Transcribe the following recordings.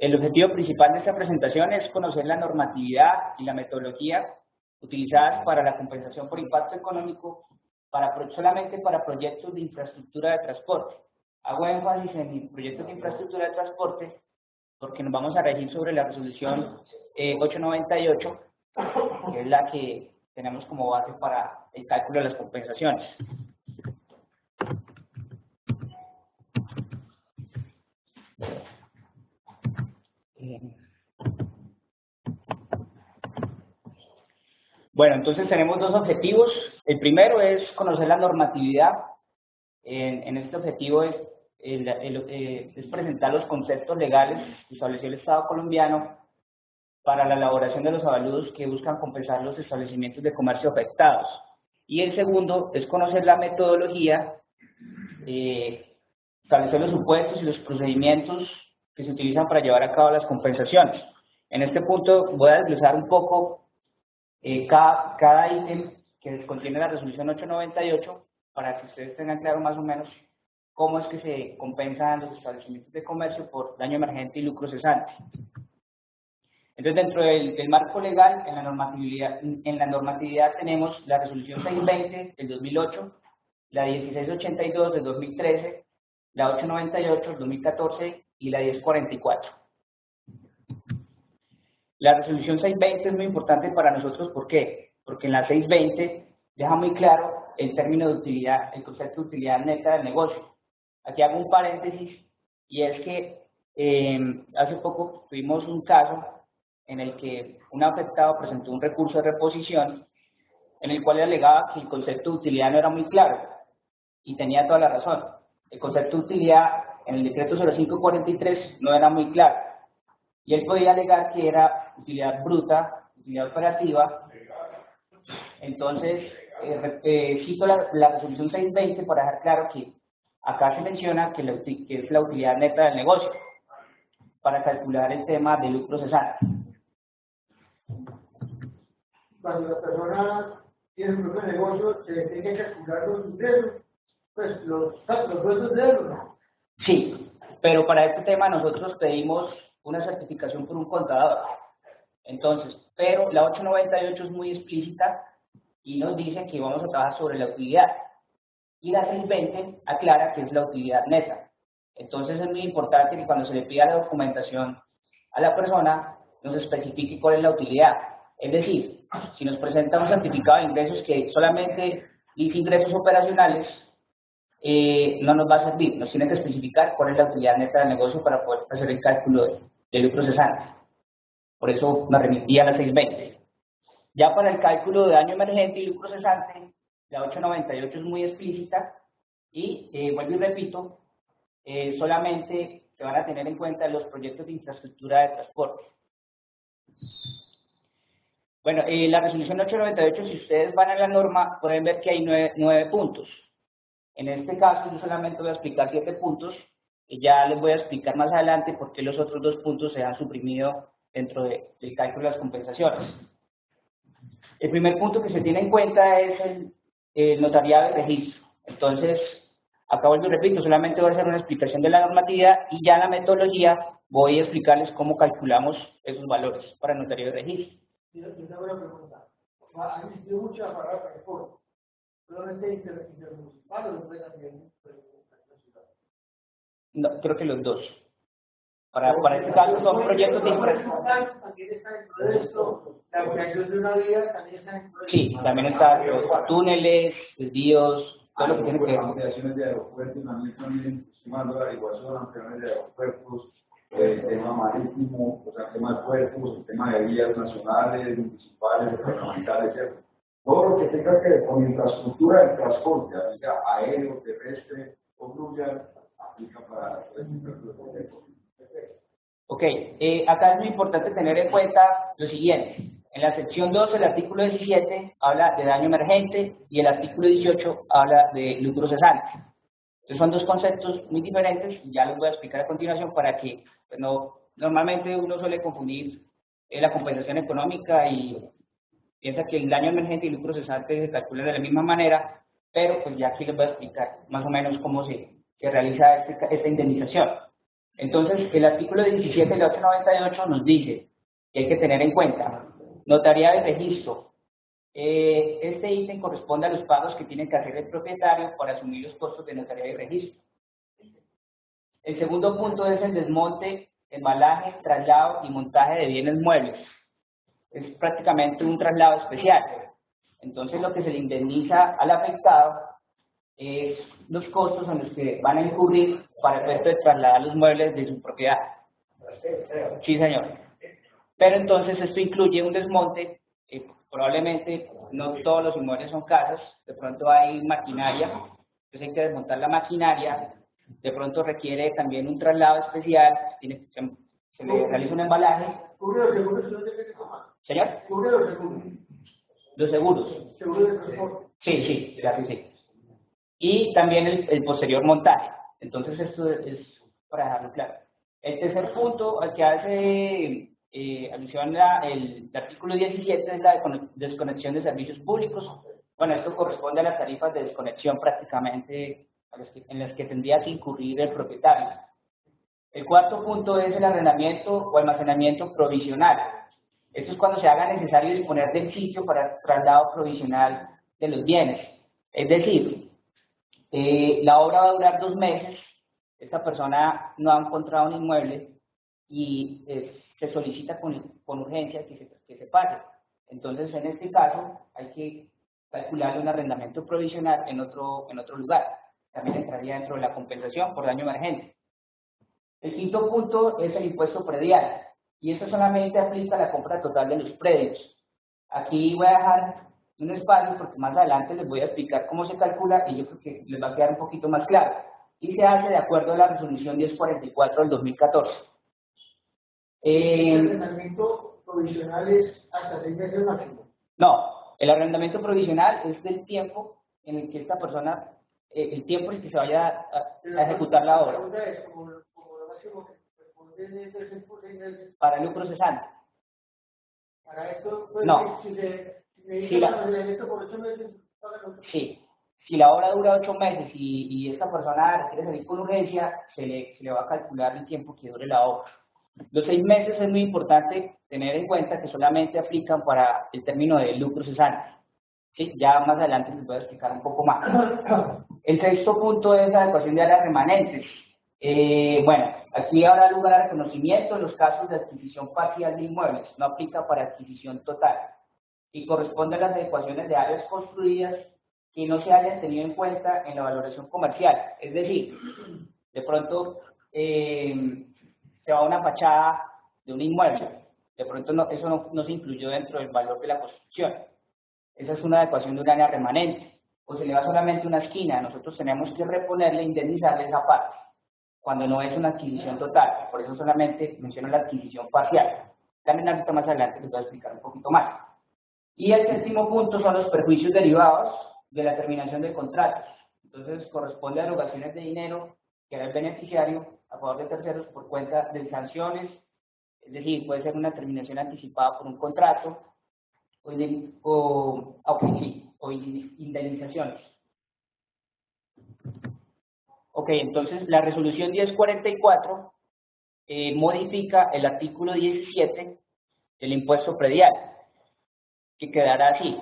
el objetivo principal de esta presentación es conocer la normatividad y la metodología utilizadas para la compensación por impacto económico solamente para proyectos de infraestructura de transporte. Hago énfasis en proyectos de infraestructura de transporte porque nos vamos a regir sobre la resolución 898, que es la que tenemos como base para el cálculo de las compensaciones. Bueno, entonces tenemos dos objetivos. El primero es conocer la normatividad. En este objetivo es presentar los conceptos legales que estableció el Estado colombiano para la elaboración de los avalúos que buscan compensar los establecimientos de comercio afectados. Y el segundo es conocer la metodología, establecer los supuestos y los procedimientos que se utilizan para llevar a cabo las compensaciones. En este punto voy a desglosar un poco cada ítem que contiene la resolución 898 para que ustedes tengan claro más o menos cómo es que se compensan los establecimientos de comercio por daño emergente y lucro cesante. Entonces, dentro del marco legal, en la normatividad tenemos la resolución 620 del 2008, la 1682 del 2013, la 898 del 2014 y la 1044. La resolución 620 es muy importante para nosotros, ¿por qué? Porque en la 620 deja muy claro el término de utilidad, el concepto de utilidad neta del negocio. Aquí hago un paréntesis, y es que hace poco tuvimos un caso en el que un afectado presentó un recurso de reposición en el cual alegaba que el concepto de utilidad no era muy claro, y tenía toda la razón. El concepto de utilidad en el decreto 0543 no era muy claro, y él podía alegar que era utilidad bruta, utilidad operativa. Entonces, cito la resolución 620 para dejar claro que acá se menciona que es la utilidad neta del negocio para calcular el tema de lucro cesante. Cuando la persona tiene un propio negocio, se tiene que calcular los ingresos, pues los sueldos de él, ¿no? Sí, pero para este tema nosotros pedimos una certificación por un contador. Entonces, pero la 898 es muy explícita y nos dice que vamos a trabajar sobre la utilidad. Y la 620 aclara que es la utilidad neta. Entonces es muy importante que cuando se le pida la documentación a la persona, nos especifique cuál es la utilidad. Es decir, si nos presenta un certificado de ingresos que solamente dice ingresos operacionales, no nos va a servir. Nos tiene que especificar cuál es la utilidad neta del negocio para poder hacer el cálculo de lucro cesante. Por eso me remití a la 620. Ya para el cálculo de daño emergente y lucro cesante, la 898 es muy explícita y, vuelvo y repito, solamente se van a tener en cuenta los proyectos de infraestructura de transporte. Bueno, la resolución 898, si ustedes van a la norma, pueden ver que hay 9 puntos. En este caso, yo solamente voy a explicar 7 puntos, y ya les voy a explicar más adelante por qué los otros 2 puntos se han suprimido dentro del cálculo de las compensaciones. El primer punto que se tiene en cuenta es el notariado de registro. Entonces, acá vuelvo y repito, solamente voy a hacer una explicación de la normatividad y ya en la metodología voy a explicarles cómo calculamos esos valores para el notario de registro. Yo tengo una pregunta. Ha existido mucho la palabra reforma. ¿Solamente intermunicipal o lo pueden hacer en la ciudad? No, creo que los dos. Para este caso son proyectos de infraestructura. También está dentro de esto, la ampliación de una vía también está dentro de esto. Sí, también está los túneles, desvíos, todo lo que tiene que ver. Ampliaciones de aeropuertos, también estimando la adecuación, ampliaciones de aeropuertos, el tema marítimo, o sea, el tema de puertos, el tema de vías nacionales, municipales, departamentales, ¿cierto? Todo lo que tenga que ver con infraestructura del transporte, aplica aéreo, terrestre o fluvial, aplica para este tipo de proyectos. Ok, acá es muy importante tener en cuenta lo siguiente. En la sección 2, el artículo 17 habla de daño emergente y el artículo 18 habla de lucro cesante. Entonces son dos conceptos muy diferentes y ya los voy a explicar a continuación para que pues, normalmente uno suele confundir la compensación económica y piensa que el daño emergente y lucro cesante se calculan de la misma manera, pero pues ya aquí les voy a explicar más o menos cómo se realiza esta indemnización. Entonces, el artículo 17 de la 898 nos dice que hay que tener en cuenta notariado y registro. Este ítem corresponde a los pagos que tiene que hacer el propietario para asumir los costos de notariado y registro. El segundo punto es el desmonte, embalaje, traslado y montaje de bienes muebles. Es prácticamente un traslado especial. Entonces, lo que se le indemniza al afectado es los costos en los que van a incurrir para el efecto de trasladar los muebles de su propiedad. Sí, señor. Pero entonces esto incluye un desmonte. Probablemente no todos los inmuebles son casas, de pronto hay maquinaria, entonces hay que desmontar la maquinaria, de pronto requiere también un traslado especial, se le realiza un embalaje. ¿Cubre los seguros si no tiene que tomar? ¿Señor? ¿Cubre los seguros? Los seguros. ¿Seguro de transporte? Sí, claro que sí. Y también el posterior montaje. Entonces esto es para dejarlo claro. El tercer punto al que hace alusión el artículo 17 es la desconexión de servicios públicos. Bueno, esto corresponde a las tarifas de desconexión prácticamente en las que tendría que incurrir el propietario. El cuarto punto es el arrendamiento o almacenamiento provisional. Esto es cuando se haga necesario disponer del sitio para el traslado provisional de los bienes. Es decir, la obra va a durar 2 meses, esta persona no ha encontrado un inmueble y se solicita con urgencia que se pase. Entonces, en este caso, hay que calcularle un arrendamiento provisional en otro lugar. También entraría dentro de la compensación por daño emergente. El quinto punto es el impuesto predial, y esto solamente aplica a la compra total de los predios. Aquí voy a dejar un espacio porque más adelante les voy a explicar cómo se calcula y yo creo que les va a quedar un poquito más claro. Y se hace de acuerdo a la resolución 1044 del 2014. ¿El arrendamiento provisional es hasta 6 meses máximo? No, el arrendamiento provisional es del tiempo en el que esta persona, el tiempo en el que se vaya a ejecutar la obra. La pregunta es, como lo máximo que responde es 6 meses. Para lucro cesante. Para esto, pues, No. si me dice arrendamiento por 8 meses, sí. Si la obra dura 8 meses y esta persona quiere salir con urgencia, se le va a calcular el tiempo que dure la obra. Los 6 meses es muy importante tener en cuenta que solamente aplican para el término de lucro cesante. ¿Sí? Ya más adelante les voy a explicar un poco más. El sexto punto es la adecuación de áreas remanentes. Bueno, aquí habrá lugar a reconocimiento en los casos de adquisición parcial de inmuebles, no aplica para adquisición total, y corresponde a las adecuaciones de áreas construidas que no se hayan tenido en cuenta en la valoración comercial. Es decir, de pronto se va a una fachada de un inmueble, de pronto eso no se incluyó dentro del valor de la construcción. Esa es una adecuación de un área remanente. O se le va solamente una esquina, nosotros tenemos que reponerle, indemnizarle esa parte, cuando no es una adquisición total. Por eso solamente menciono la adquisición parcial. También ahorita más adelante les voy a explicar un poquito más. Y el séptimo punto son los perjuicios derivados de la terminación del contrato. Entonces, corresponde a erogaciones de dinero que hará el beneficiario a favor de terceros por cuenta de sanciones, es decir, puede ser una terminación anticipada por un contrato o indemnizaciones. Ok, entonces la resolución 1044 modifica el artículo 17 del impuesto predial, que quedará así.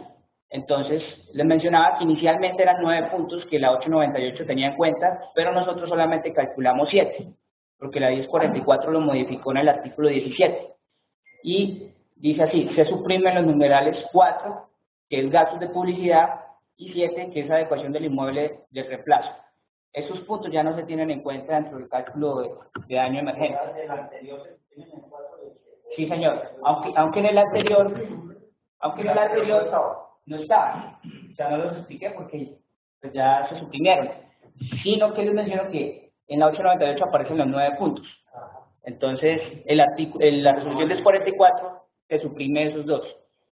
Entonces, les mencionaba que inicialmente eran 9 puntos que la 898 tenía en cuenta, pero nosotros solamente calculamos 7, porque la 1044 lo modificó en el artículo 17. Y dice así, se suprimen los numerales 4, que es gastos de publicidad, y 7, que es adecuación del inmueble de reemplazo. Esos puntos ya no se tienen en cuenta dentro del cálculo de daño emergente. Sí, señor. Aunque en el anterior no estaba. O sea, no los expliqué porque pues, ya se suprimieron. Sino que les menciono que en la 898 aparecen los 9 puntos. Entonces, la resolución del 44 se suprime esos 2.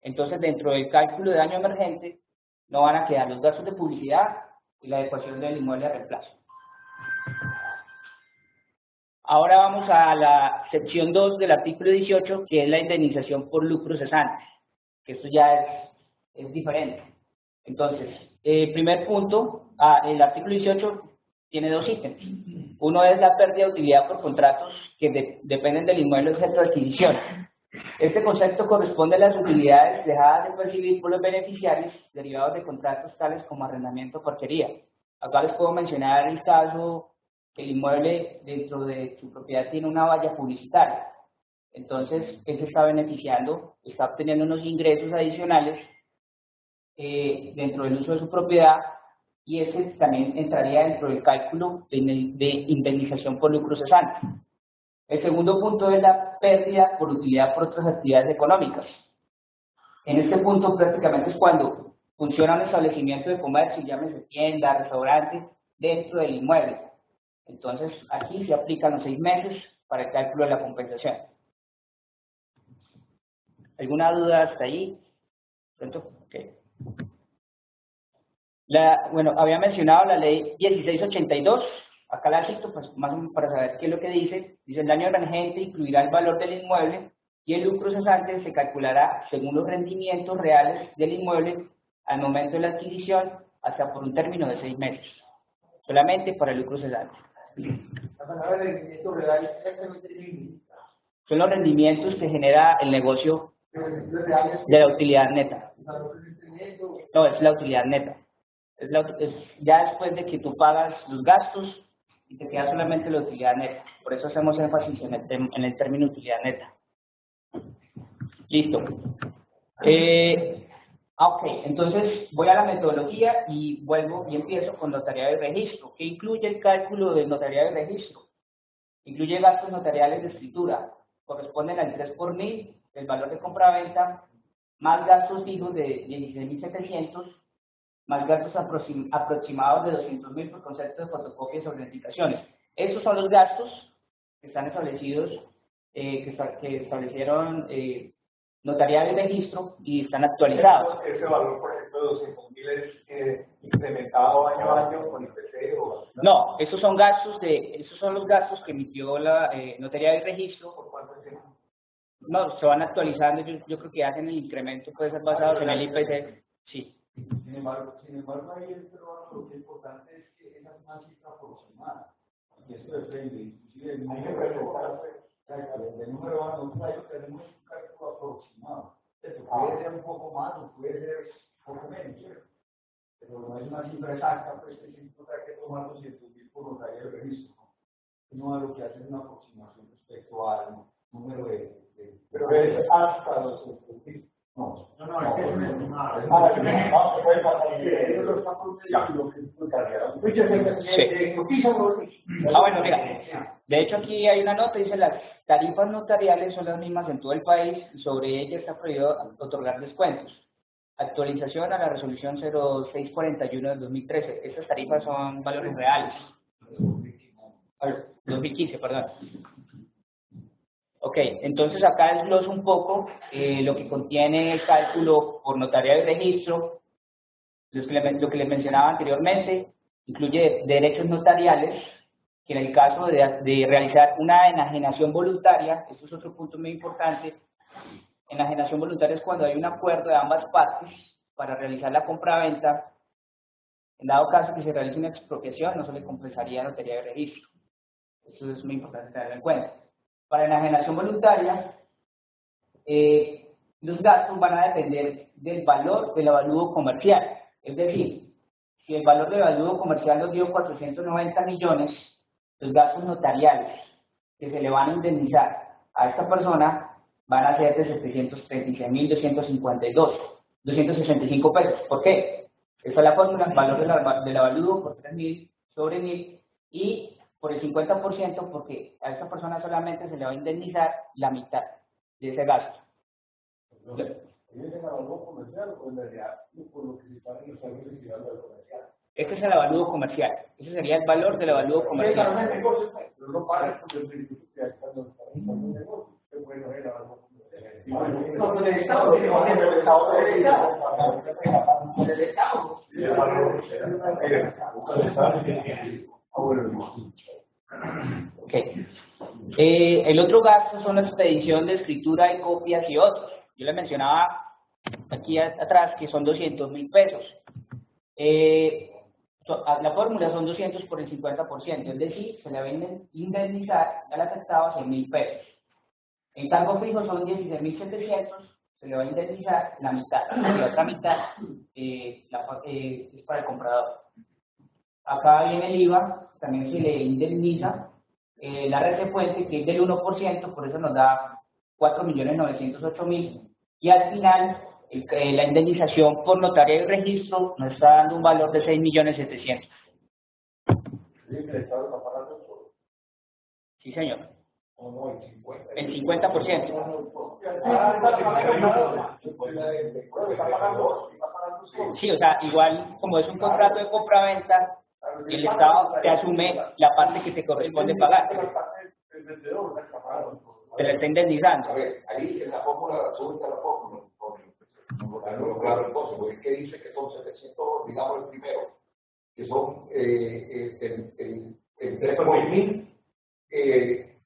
Entonces, dentro del cálculo de daño emergente, no van a quedar los gastos de publicidad y la adecuación del inmueble de reemplazo. Ahora vamos a la sección 2 del artículo 18, que es la indemnización por lucro cesante, que esto ya es diferente. Entonces, primer punto, el artículo 18 tiene 2 ítems. Uno es la pérdida de utilidad por contratos que dependen del inmueble objeto de adquisición. Este concepto corresponde a las utilidades dejadas de percibir por los beneficiarios derivados de contratos tales como arrendamiento o porquería. Acá les puedo mencionar el caso que el inmueble dentro de su propiedad tiene una valla publicitaria. Entonces, él se está beneficiando, está obteniendo unos ingresos adicionales dentro del uso de su propiedad, y ese también entraría dentro del cálculo de indemnización por lucro cesante. El segundo punto es la pérdida por utilidad por otras actividades económicas. En este punto prácticamente es cuando funciona un establecimiento de comercio, llámese tienda, restaurante, dentro del inmueble. Entonces aquí se aplican los 6 meses para el cálculo de la compensación. ¿Alguna duda hasta ahí? ¿Pronto? Okay. Bueno, había mencionado la ley 1682, acá la cito, pues más o menos para saber qué es lo que dice. Dice: el daño emergente incluirá el valor del inmueble y el lucro cesante se calculará según los rendimientos reales del inmueble al momento de la adquisición, hasta por un término de 6 meses, solamente para el lucro cesante. La palabra rendimiento real exactamente significa. Son los rendimientos que genera el negocio de la utilidad neta. No, es la utilidad neta. Es ya después de que tú pagas los gastos y te queda solamente la utilidad neta. Por eso hacemos énfasis en el término utilidad neta. Listo. Ok, entonces voy a la metodología y vuelvo y empiezo con notariado y registro. ¿Qué incluye el cálculo del notariado y registro? Incluye gastos notariales de escritura, corresponden al 3 por 1000 del valor de compraventa, más gastos fijos de 16.700, más gastos aproximados de 200.000 por concepto de fotocopias o autenticaciones. Esos son los gastos que están establecidos, que establecieron notariado y registro, y están actualizados. Ese valor, por ejemplo, de 200.000 es incrementado año a año con IPC o... No, esos son los gastos que emitió la notariado y registro. ¿Por cuánto tiempo? No, se van actualizando. Yo creo que hacen el incremento, puede ser basado en el IPC. Sí. Sin embargo, ahí el peruano lo que es importante es que esa es una cifra aproximada. Y esto depende, inclusive del número de nosotros tenemos un cálculo aproximado. Esto puede ser un poco más o puede ser un poco menos, ¿cierto? Pero no es una cifra exacta, pues que siempre hay que tomar 200.000 por notario de registro. Uno lo que hace es una aproximación respecto al número de pero es hasta 200.000. No, es que es un estimado. Se puede pasar. Eso lo está protegiendo. Bueno, mira, de hecho aquí hay una nota, dice: las tarifas notariales son las mismas en todo el país y sobre ellas está prohibido otorgar descuentos. Actualización a la resolución 0641 del 2013. Estas tarifas son valores reales. 2015, perdón. Ok, entonces acá desgloso un poco lo que contiene el cálculo por notariado y registro. Lo que les mencionaba anteriormente, incluye derechos notariales, que en el caso de realizar una enajenación voluntaria, esto es otro punto muy importante. Enajenación voluntaria es cuando hay un acuerdo de ambas partes para realizar la compraventa. En dado caso que se realice una expropiación, no se le compensaría notariado y registro. Eso es muy importante tenerlo en cuenta. Para enajenación voluntaria, los gastos van a depender del valor del avalúo comercial. Es decir, si el valor del avalúo comercial nos dio 490 millones, los gastos notariales que se le van a indemnizar a esta persona van a ser de 736.265 pesos. ¿Por qué? Esa es la fórmula: valor del avalúo por 3.000 sobre 1.000, y por el 50%, porque a esta persona solamente se le va a indemnizar la mitad de ese gasto. ¿Es el avalúo comercial o en realidad por lo que se paga en los servicios y el comercial? Este es el avalúo comercial. Ese sería el valor del avalúo comercial. Pero no pagas porque el beneficio que hay cuando está en el negocio. Es bueno el avalúo comercial. No, pues el Estado tiene el Estado del Estado. Okay. El otro gasto son la expedición de escritura de copias y otros. Yo le mencionaba aquí atrás que son 200.000 pesos. ¿Qué La fórmula son 200 por el 50%, es decir, se le va a indemnizar al afectado 100.000 pesos. En cargo fijo son 16.700, se le va a indemnizar la mitad, y la otra mitad es para el comprador. Acá viene el IVA, también se le indemniza la red de fuente, que es del 1%, por eso nos da 4.908.000, y al final la indemnización por notario y registro nos está dando un valor de 6.700.000. Sí, señor. El 50%. Sí, o sea, igual como es un contrato de compraventa, el Estado te asume la parte que te corresponde pagar. Te la está indemnizando. A ver, ahí en la fórmula, súbete a la fórmula, claro, entonces, porque ¿qué dice que son 700, digamos el primero, que son el 3.000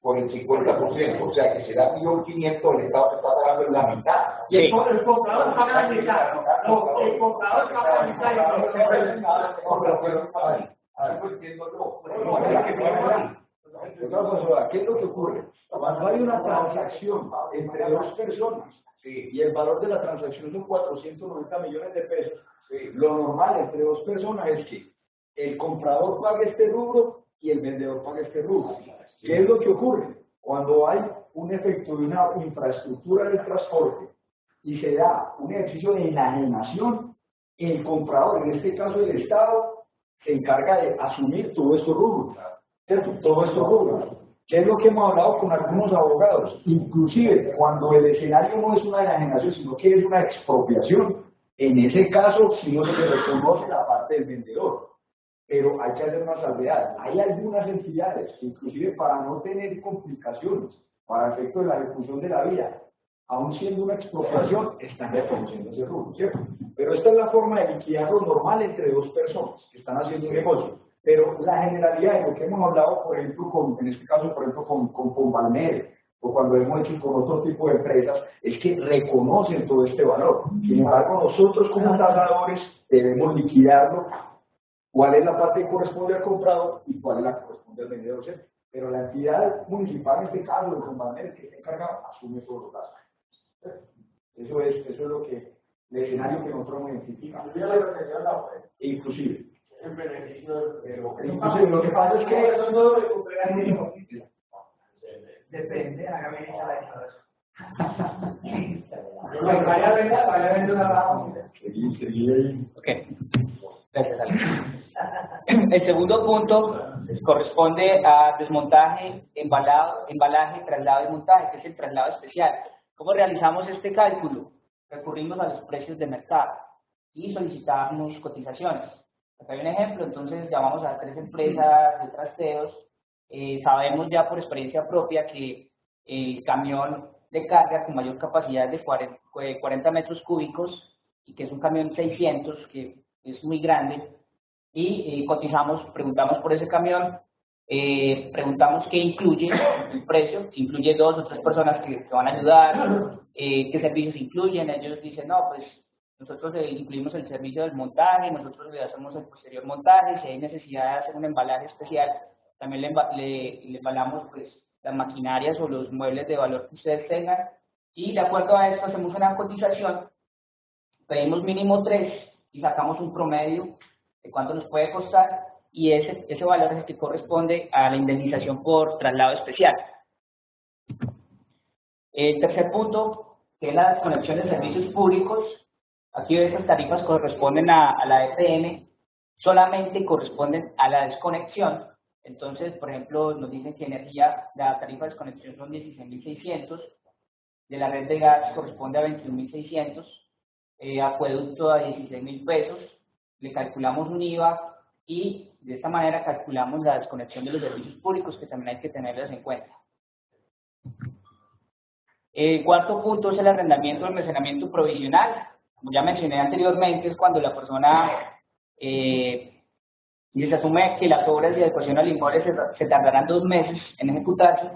por el 50%, o sea que será 1.500.000, el Estado te está pagando en la mitad. Y el comprador paga la mitad. No, el comprador paga la mitad. ¿Qué es lo que ocurre? Cuando hay una transacción entre dos personas y el valor de la transacción son 490 millones de pesos, lo normal entre dos personas es que el comprador pague este rubro y el vendedor pague este rubro. ¿Qué es lo que ocurre? Cuando hay un efecto de una infraestructura del transporte y se da un ejercicio de enajenación, el comprador, en este caso el Estado, se encarga de asumir todos estos rubros, ¿cierto? Todos estos rubros. ¿Qué es lo que hemos hablado con algunos abogados? Inclusive, cuando el escenario no es una enajenación, sino que es una expropiación, en ese caso sí no se le reconoce la parte del vendedor. Pero hay que hacer una salvedad. Hay algunas entidades que inclusive para no tener complicaciones, para efecto de la ejecución de la vía, aun siendo una expropiación, están reconociendo ese rubro, ¿cierto? Pero esta es la forma de liquidar lo normal entre dos personas que están haciendo un negocio. Pero la generalidad de lo que hemos hablado, por ejemplo, en este caso, por ejemplo, con Valmer, o cuando hemos hecho con otro tipo de empresas, es que reconocen todo este valor. Sin embargo, nosotros como tasadores debemos liquidarlo. ¿Cuál es la parte que corresponde al comprador y cuál es la que corresponde al vendedor? ¿Cierto? Pero la entidad municipal, en este caso, el Valmer, que se encarga, asume todos los gastos. Eso es lo que, el escenario que nosotros hemos identificado. Inclusive. En beneficio Pero lo que pasa es que eso no lo recuperan ni lo depende, hágame esa la declaración. Vaya a vender una baja. Ok. Gracias, Alex. El segundo punto corresponde a desmontaje, embalaje, traslado y montaje, que es el traslado especial. ¿Cómo realizamos este cálculo? Recurrimos a los precios de mercado y solicitamos cotizaciones. Acá hay un ejemplo, entonces llamamos a 3 empresas de trasteos. Sabemos ya por experiencia propia que el camión de carga con mayor capacidad de 40 metros cúbicos y que es un camión 600, que es muy grande, y cotizamos, preguntamos por ese camión, preguntamos qué incluye el precio, si incluye 2 o 3 personas que van a ayudar, qué servicios incluyen. Ellos dicen, no, pues nosotros incluimos el servicio del montaje, nosotros le hacemos el posterior montaje, si hay necesidad de hacer un embalaje especial, también le embalamos pues las maquinarias o los muebles de valor que ustedes tengan, y de acuerdo a esto hacemos una cotización, pedimos mínimo 3 y sacamos un promedio de cuánto nos puede costar, y ese valor es el que corresponde a la indemnización por traslado especial. El tercer punto, que es la desconexión de servicios públicos. Aquí estas tarifas corresponden a la EPM, solamente corresponden a la desconexión. Entonces, por ejemplo, nos dicen que energía, la tarifa de desconexión son 16.600, de la red de gas corresponde a 21.600, acueducto a 16.000 pesos, le calculamos un IVA y de esta manera calculamos la desconexión de los servicios públicos, que también hay que tenerlas en cuenta. El cuarto punto es el arrendamiento o almacenamiento provisional. Como ya mencioné anteriormente, es cuando la persona se asume que las obras de adecuación al inmueble se tardarán 2 meses en ejecutarse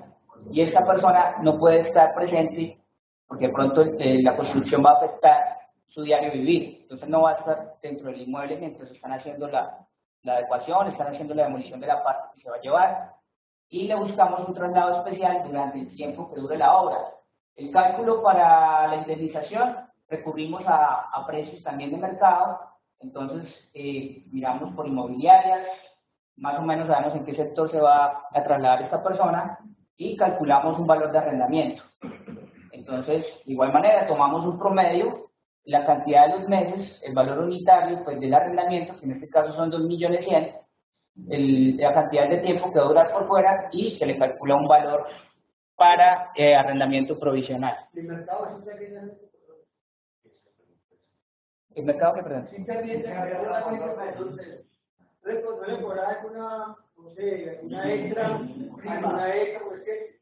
y esta persona no puede estar presente porque de pronto la construcción va a afectar su diario vivir. Entonces no va a estar dentro del inmueble mientras están haciendo la la adecuación, están haciendo la demolición de la parte que se va a llevar y le buscamos un traslado especial durante el tiempo que dure la obra. El cálculo para la indemnización, recurrimos a precios también de mercado, entonces miramos por inmobiliarias, más o menos sabemos en qué sector se va a trasladar esta persona y calculamos un valor de arrendamiento. Entonces, de igual manera, tomamos un promedio, la cantidad de los meses, el valor unitario pues, del arrendamiento, que en este caso son 2.100.000, la cantidad de tiempo que va a durar por fuera y se le calcula un valor para arrendamiento provisional. El mercado sí está bien. ¿El mercado qué, perdón? Sí está bien, no le cobrará alguna, no sé, alguna extra, alguna extra, pues que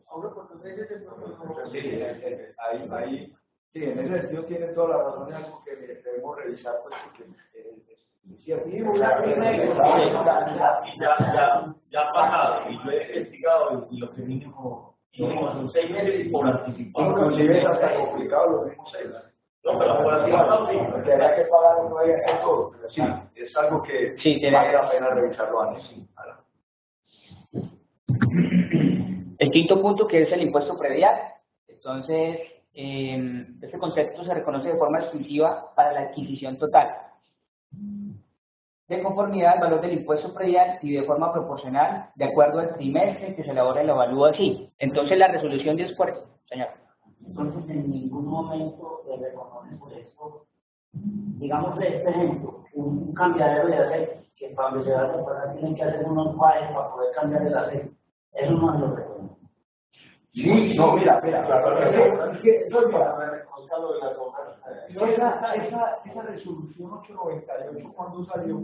a uno por 2 meses de pronto. Ahí, sí, en ese sentido tiene toda la razón, es algo que debemos revisar, pues, porque ya ha pasado, y yo he investigado, y lo que mínimo son 6 meses por anticipado. inclusive es hasta complicado los mismos 6. No, pero por anticipado sí. Porque habría que pagar un 9 en todo. Sí, es algo que vale la pena revisarlo antes. Sí. El quinto punto, que es el impuesto predial. Entonces, este concepto se reconoce de forma exclusiva para la adquisición total, de conformidad al valor del impuesto predial y de forma proporcional, de acuerdo al trimestre que se elabora el avalúo así. Entonces, la resolución 1040, señor. Entonces, en ningún momento se reconoce por esto, digamos de este ejemplo, un cambiadero de aceite, que cuando se va a reparar tienen que hacer unos pares para poder cambiar el aceite. Eso no se lo reconoce. Sí, no, mira, es que eso es esa resolución 898 cuando salió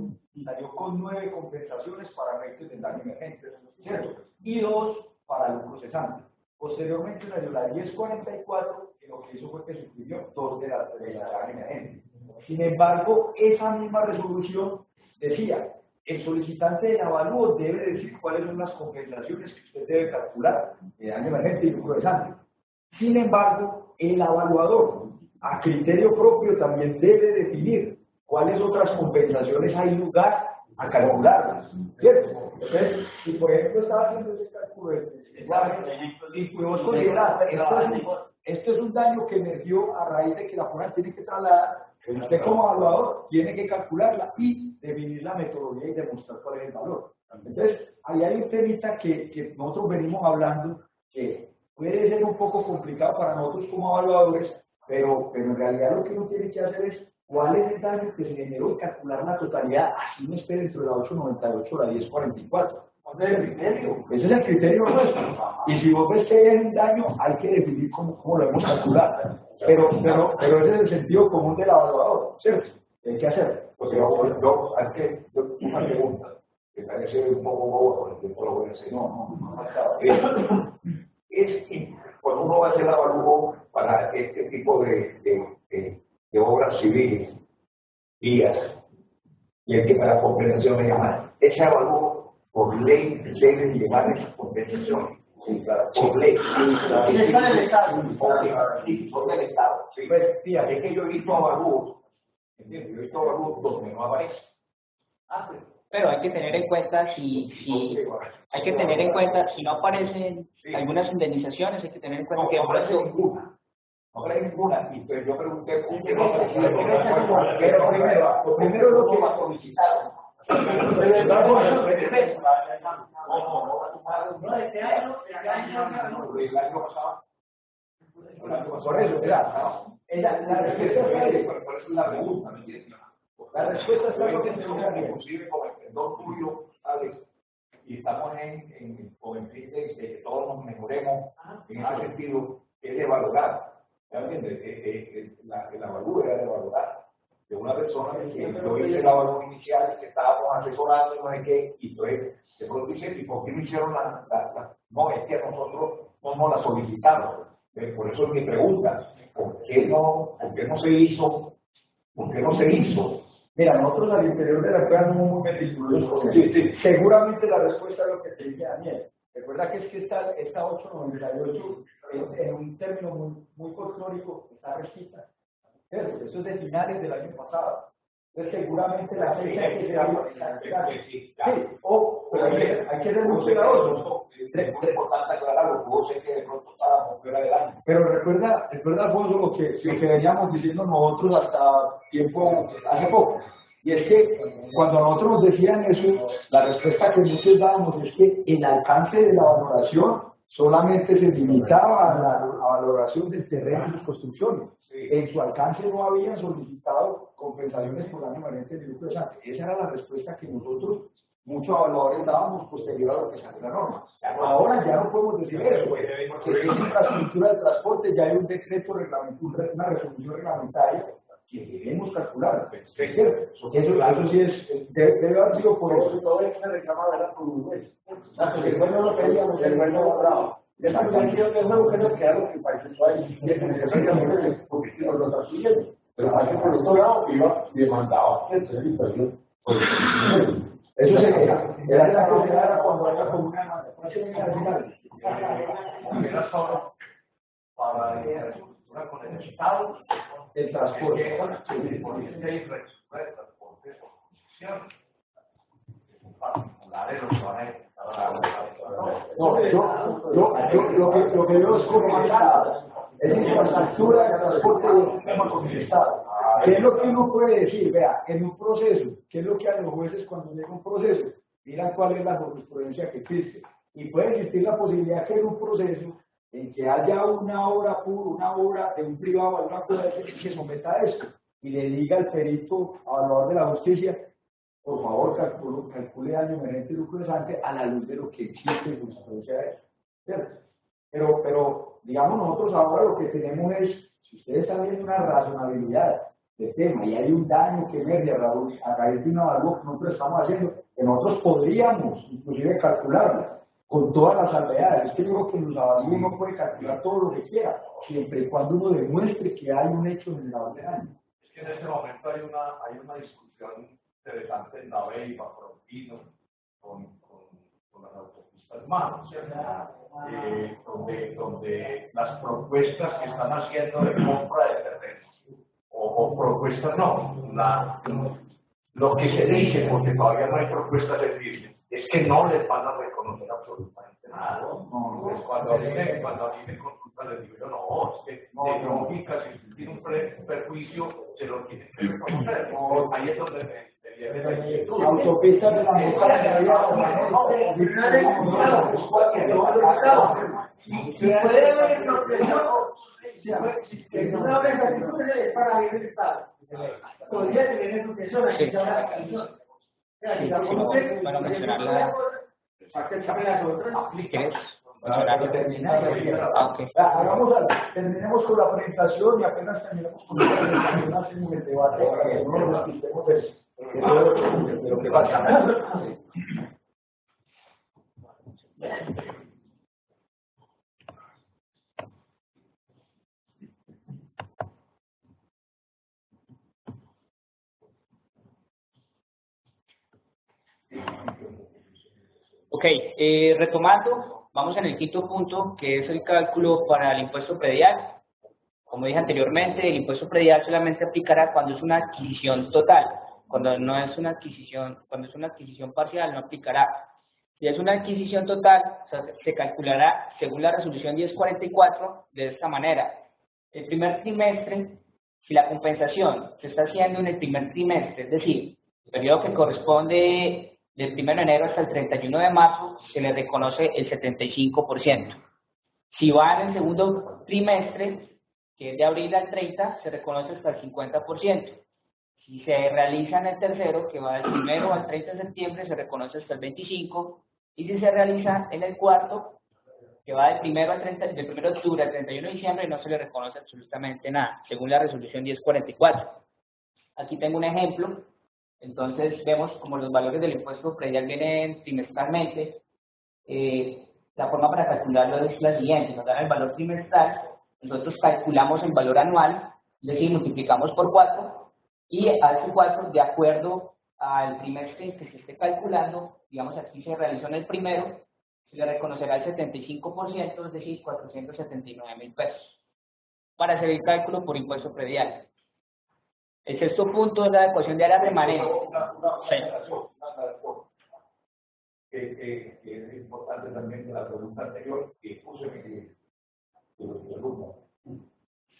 con 9 compensaciones para efectos de daño emergente, ¿cierto? Y 2 para lucro cesante. Posteriormente salió la 1044, que lo que hizo fue que suprimió 2 de la daño emergente. Sin embargo, esa misma resolución decía, el solicitante del avalúo debe decir cuáles son las compensaciones que usted debe calcular de daño emergente y lucro cesante. Sin embargo, el evaluador, a criterio propio, también debe definir cuáles otras compensaciones hay lugar a calcularlas, ¿cierto? Entonces, si por ejemplo estaba haciendo ese cálculo y podemos considerar, esto es un daño que emergió a raíz de que la FONAC tiene que trasladar, pero usted como evaluador tiene que calcularla y definir la metodología y demostrar cuál es el valor. Entonces, ahí hay un temita que nosotros venimos hablando que puede ser un poco complicado para nosotros como evaluadores, pero en realidad lo que uno tiene que hacer es cuál es el daño que se generó y calcular la totalidad, así no esté dentro de la 898 o la 1044. Ese es el criterio. Ese es el criterio nuestro. Y si vos ves que hay un daño, hay que definir cómo lo hemos calculado. Pero ese es el sentido común del evaluador, ¿cierto? Hay que hacer. Porque una pregunta, que parece un poco bobo, porque yo lo voy a hacer. Es que cuando uno va a hacer el avalúo para este tipo de obras civiles, vías, y hay que pagar compensaciones y demás, ese avalúo por ley debe llevar esas compensaciones. Sí, claro, por ley. Y son del Estado. Sí, son del Estado. Sí. Pues, fíjate, es que yo he visto avalúos, ¿entiendes? Yo he visto avalúos donde no aparece. Pero hay que tener en cuenta si no aparecen algunas indemnizaciones, hay que tener en cuenta que no aparece ninguna. No aparece ninguna. Y pues yo pregunté por qué no aparecía. Pero primero lo que va solicitaron. Por eso, mira, la respuesta es la pregunta, ¿me entiendes? La respuesta está en lo que se inclusive con el perdón tuyo, Alex, y estamos con el fin de que todos nos mejoremos en ese sentido, es de valorar. ¿Me entiendes? El avalúo era de valorar. De una persona que yo hice el avalúo inicial, que estábamos asesorando y no sé qué, y entonces de pronto dice, ¿y por qué no hicieron No, es que nosotros no nos la solicitamos. Por eso es mi pregunta, ¿por qué no se hizo? ¿Por qué no se hizo? Mira, nosotros al interior de la escuela somos muy meticulosos. Sí. Seguramente la respuesta es lo que te dije, Daniel. Recuerda que es que esta 898, en un término muy folclórico, está recita. Eso es de finales del año pasado. Entonces, seguramente la fecha que se va Sí, pero hay que ser muy cuidadosos. Es muy importante aclararlo, pudo ser que de pronto estábamos fuera del año. Pero recuerda, Alfonso, lo que veníamos diciendo nosotros hasta hace poco. Y es que cuando nosotros nos decían eso, la respuesta que muchos dábamos es que el alcance de la valoración solamente se limitaba a la valoración del terreno y sus construcciones. En su alcance no habían solicitado compensaciones por daño inherente del lucro cesante. Esa era la respuesta que nosotros, muchos evaluadores, dábamos posterior a lo que salió la norma. Ahora ya no podemos decir eso, que es infraestructura de transporte, ya hay un decreto reglamentario, una resolución reglamentaria que debemos calcular. ¿Es cierto? Eso sí debe haber sido por eso. Todo esto se reclamaba era por un juez. Después no lo queríamos, el juez no lo bravo. Esa cuestión de juego que nos quedaron en países países, porque nos lo transfirieron. Pero alguien por otro lado iba y demandaba que se inversión. Eso era la cosa cuando era como una Era solo para la infraestructura con el Estado, el transporte. Particulares los van a ejecutar. No, lo que yo es como es infraestructura de transporte de sistema con el Estado. ¿Qué es lo que uno puede decir? Vea, en un proceso, ¿qué es lo que hacen los jueces cuando llega un proceso? Miran cuál es la jurisprudencia que existe. Y puede existir la posibilidad que en un proceso en que haya una obra de un privado, alguna cosa que se someta a esto, y le diga al perito evaluador de la justicia, por favor, calcule daño inherente y lucro cesante a la luz de lo que existe en jurisprudencia de eso. ¿Cierto? Pero, digamos, nosotros ahora lo que tenemos es, si ustedes están viendo una razonabilidad del tema y hay un daño que emerge a raíz de un avalúo que nosotros estamos haciendo, que nosotros podríamos inclusive calcularlo con todas las salvedades. Es que yo creo que en los avalúos uno puede calcular todo lo que quiera, siempre y cuando uno demuestre que hay un hecho generador de daño. Es que en este momento hay una discusión interesante en la BEI, bajo Pino, con las autopistas manos, donde las propuestas que están haciendo de compra de terrenos, o propuestas no, lo que se dice, porque todavía no hay propuestas de firme, es que no les van a reconocer absolutamente nada. Pues cuando a mí me consultan, les digo yo, no, es que de lógica, si usted tiene un perjuicio, se lo tiene que reconocer. Ahí es donde me viene la inquietud. Autopistas de la Si puede haber una organización es para el Estado. Podría tener protección aquí está la canción. Para mencionarla. ¿Quieres? Hagamos algo, terminemos con la presentación y apenas terminemos con la presentación hacemos el debate para que no nos despistemos de lo que pasa. Ok, retomando, vamos en el quinto punto, que es el cálculo para el impuesto predial. Como dije anteriormente, el impuesto predial solamente aplicará cuando es una adquisición total. Cuando no es una adquisición, cuando es una adquisición parcial, no aplicará. Si es una adquisición total, se calculará según la resolución 1044 de esta manera. El primer trimestre, si la compensación se está haciendo en el primer trimestre, es decir, el periodo que corresponde del 1 de enero hasta el 31 de marzo, se le reconoce el 75%. Si va en el segundo trimestre, que es de abril al 30, se reconoce hasta el 50%. Si se realiza en el tercero, que va del 1 al 30 de septiembre, se reconoce hasta el 25%. Y si se realiza en el cuarto, que va del 1 de octubre al 31 de diciembre, no se le reconoce absolutamente nada, según la resolución 1044. Aquí tengo un ejemplo. Entonces vemos como los valores del impuesto predial vienen trimestralmente. La forma para calcularlo es la siguiente: nos dan el valor trimestral, nosotros calculamos el valor anual, es decir, multiplicamos por 4, y a ese 4, de acuerdo al trimestre que se esté calculando, digamos aquí se realizó en el primero, se le reconocerá el 75%, es decir, 479.000 pesos, para hacer el cálculo por impuesto predial. El sexto punto es la adecuación de áreas remanentes. Que es importante también de la pregunta anterior que puse en los alumnos.